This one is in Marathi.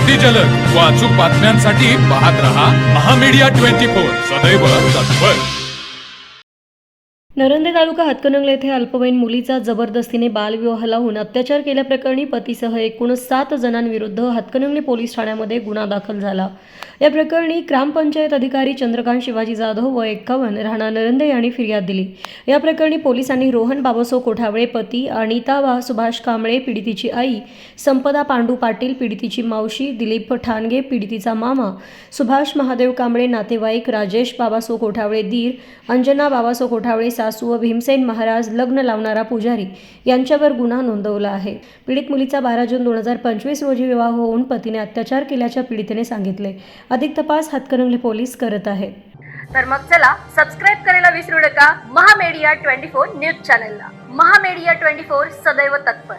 अतिजलद व अचूक बातम्यांसाठी पाहत रहा महामीडिया 24 सदैव तत्पर। नरंदे तालुका हातकणंगले येथे अल्पवयीन मुलीचा जबरदस्तीने बालविवाहाला होऊन अत्याचार केल्याप्रकरणी पतीसह एकूण 7 जणांविरुद्ध हातकणंगले पोलीस ठाण्यामध्ये गुन्हा दाखल झाला। या प्रकरणी ग्रामपंचायत अधिकारी चंद्रकांत शिवाजी जाधव व 51 राहणार नरंदे यांनी फिर्याद दिली। या प्रकरणी पोलिसांनी रोहन बाबासो कोठावळे पती, अनिता सुभाष कांबळे पीडितेची आई, संपदा पांडू पाटील पीडितेची मावशी, दिलीप ठाणगे पीडितेचा मामा, सुभाष महादेव कांबळे नातेवाईक, राजेश बाबासो कोठावळे दीर, अंजना बाबासो कोठावळे सासू व भीमसेन महाराज लग्न लावणारा पुजारी यांच्यावर गुन्हा नोंदवला आहे। पीडित मुलीचा 12 जून 2025 रोजी विवाह होऊन पतीने अत्याचार केल्याच्या पीडितेने सांगितले। अधिक तपास हातकणंगले पोलीस करत आहेत। तर मग चला सबस्क्राइब करायला विसरू नका महामीडिया 24 न्यूज चॅनलला। महामीडिया 24 सदैव तत्पर।